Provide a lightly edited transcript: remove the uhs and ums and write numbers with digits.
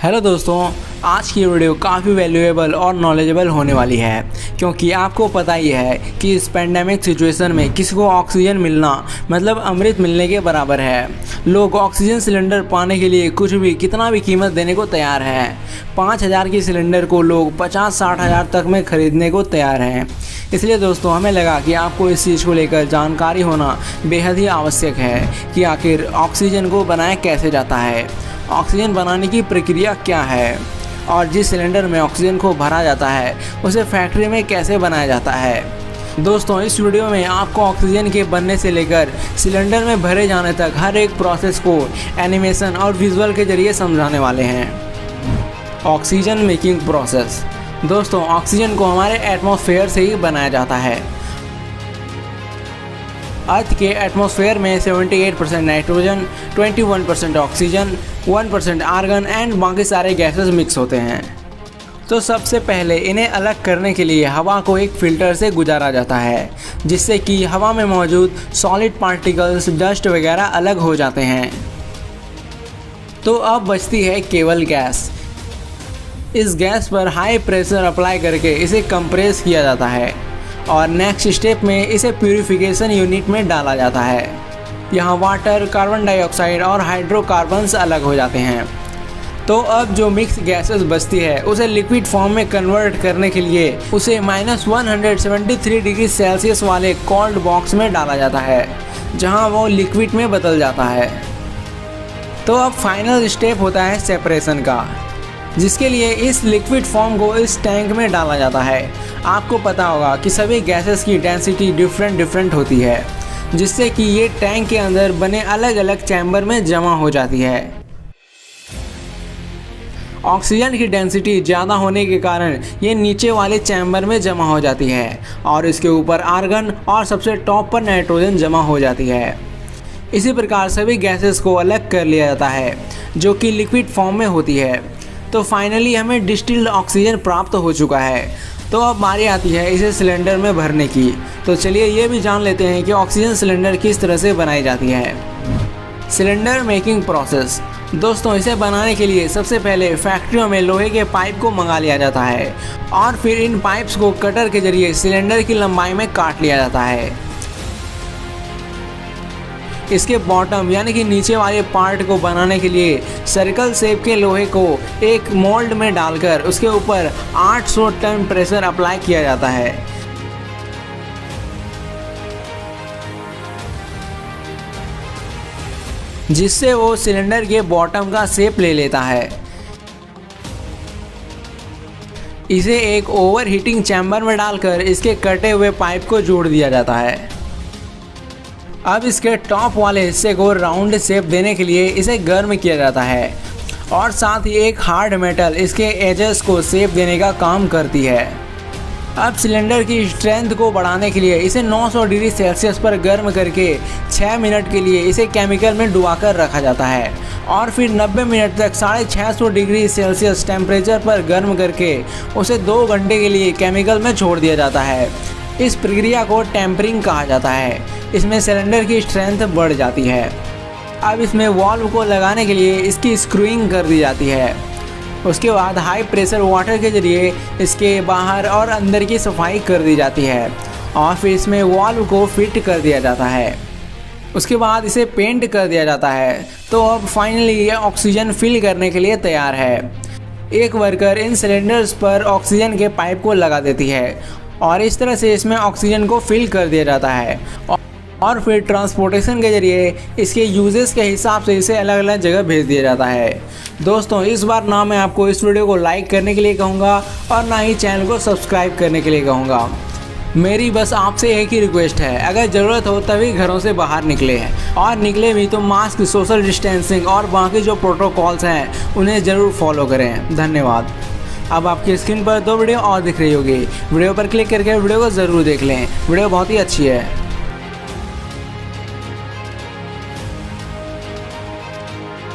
Hello दोस्तों, आज की वीडियो काफ़ी वैल्यूएबल और नॉलेजेबल होने वाली है क्योंकि आपको पता ही है कि इस पेंडेमिक सिचुएशन में किसी को ऑक्सीजन मिलना मतलब अमृत मिलने के बराबर है। लोग ऑक्सीजन सिलेंडर पाने के लिए कुछ भी कितना भी कीमत देने को तैयार हैं। 5,000 की सिलेंडर को लोग 50-60 हज़ार तक में ख़रीदने को तैयार हैं। इसलिए दोस्तों हमें लगा कि आपको इस चीज़ को लेकर जानकारी होना बेहद ही आवश्यक है कि आखिर ऑक्सीजन को बनाया कैसे जाता है, ऑक्सीजन बनाने की प्रक्रिया क्या है और जिस सिलेंडर में ऑक्सीजन को भरा जाता है उसे फैक्ट्री में कैसे बनाया जाता है। दोस्तों इस वीडियो में आपको ऑक्सीजन के बनने से लेकर सिलेंडर में भरे जाने तक हर एक प्रोसेस को एनिमेशन और विजुअल के जरिए समझाने वाले हैं। Oxygen making process. दोस्तों ऑक्सीजन को हमारे एटमॉस्फेयर से ही बनाया जाता है। अर्थ के एटमॉस्फेयर में 78% नाइट्रोजन, 21% ऑक्सीजन, 1% आर्गन एंड बाकी सारे गैसेस मिक्स होते हैं। तो सबसे पहले इन्हें अलग करने के लिए हवा को एक फ़िल्टर से गुजारा जाता है जिससे कि हवा में मौजूद सॉलिड पार्टिकल्स, डस्ट वगैरह अलग हो जाते हैं। तो अब बचती है केवल गैस। इस गैस पर हाई प्रेशर अप्लाई करके इसे कंप्रेस किया जाता है और नेक्स्ट स्टेप में इसे प्यूरिफिकेशन यूनिट में डाला जाता है। यहाँ वाटर, कार्बन डाइऑक्साइड और हाइड्रोकार्बन्स अलग हो जाते हैं। तो अब जो मिक्स गैसेस बचती है उसे लिक्विड फॉर्म में कन्वर्ट करने के लिए उसे -173 डिग्री सेल्सियस वाले कोल्ड बॉक्स में डाला जाता है जहाँ वो लिक्विड में बदल जाता है। तो अब फाइनल स्टेप होता है सेपरेशन का, जिसके लिए इस लिक्विड फॉर्म को इस टैंक में डाला जाता है। आपको पता होगा कि सभी गैसेस की डेंसिटी डिफरेंट होती है जिससे कि ये टैंक के अंदर बने अलग अलग चैम्बर में जमा हो जाती है। ऑक्सीजन की डेंसिटी ज़्यादा होने के कारण ये नीचे वाले चैम्बर में जमा हो जाती है और इसके ऊपर आर्गन और सबसे टॉप पर नाइट्रोजन जमा हो जाती है। इसी प्रकार सभी गैसेस को अलग कर लिया जाता है जो कि लिक्विड फॉर्म में होती है। तो फाइनली हमें डिस्टिल्ड ऑक्सीजन प्राप्त हो चुका है। तो अब बारी आती है इसे सिलेंडर में भरने की। तो चलिए ये भी जान लेते हैं कि ऑक्सीजन सिलेंडर किस तरह से बनाई जाती है। Cylinder making process. दोस्तों इसे बनाने के लिए सबसे पहले फैक्ट्रियों में लोहे के पाइप को मंगा लिया जाता है और फिर इन पाइप्स को कटर के जरिए सिलेंडर की लंबाई में काट लिया जाता है। इसके बॉटम यानी कि नीचे वाले पार्ट को बनाने के लिए सर्कल शेप के लोहे को एक मोल्ड में डालकर उसके ऊपर 800 टन प्रेशर अप्लाई किया जाता है। जिससे वो सिलेंडर के बॉटम का शेप ले लेता है। इसे एक ओवर हीटिंग चैम्बर में डालकर इसके कटे हुए पाइप को जोड़ दिया जाता है। अब इसके टॉप वाले हिस्से को राउंड शेप देने के लिए इसे गर्म किया जाता है और साथ ही एक हार्ड मेटल इसके एजेस को शेप देने का काम करती है। अब सिलेंडर की स्ट्रेंथ को बढ़ाने के लिए इसे 900 डिग्री सेल्सियस पर गर्म करके 6 मिनट के लिए इसे केमिकल में डुबाकर रखा जाता है और फिर 90 मिनट तक 650 डिग्री सेल्सियस टेम्परेचर पर गर्म करके उसे 2 घंटे के लिए केमिकल में छोड़ दिया जाता है। इस प्रक्रिया को टेम्परिंग कहा जाता है। इसमें सिलेंडर की स्ट्रेंथ बढ़ जाती है। अब इसमें वाल्व को लगाने के लिए इसकी स्क्रूइंग कर दी जाती है। उसके बाद हाई प्रेशर वाटर के जरिए इसके बाहर और अंदर की सफाई कर दी जाती है और फिर इसमें वाल्व को फिट कर दिया जाता है। उसके बाद इसे पेंट कर दिया जाता है। तो अब फाइनली ये ऑक्सीजन फिल करने के लिए तैयार है। एक वर्कर इन सिलेंडर्स पर ऑक्सीजन के पाइप को लगा देती है और इस तरह से इसमें ऑक्सीजन को फिल कर दिया जाता है और फिर ट्रांसपोर्टेशन के जरिए इसके यूजेस के हिसाब से इसे अलग अलग जगह भेज दिया जाता है। दोस्तों इस बार ना मैं आपको इस वीडियो को लाइक करने के लिए कहूँगा और ना ही चैनल को सब्सक्राइब करने के लिए कहूँगा। मेरी बस आपसे एक ही रिक्वेस्ट है, अगर ज़रूरत हो तभी घरों से बाहर निकले हैं और निकले भी तो मास्क, सोशल डिस्टेंसिंग और बाकी जो प्रोटोकॉल्स हैं उन्हें ज़रूर फॉलो करें। धन्यवाद। अब आपकी स्क्रीन पर 2 वीडियो और दिख रही होगी। वीडियो पर क्लिक करके वीडियो को ज़रूर देख लें। वीडियो बहुत ही अच्छी है।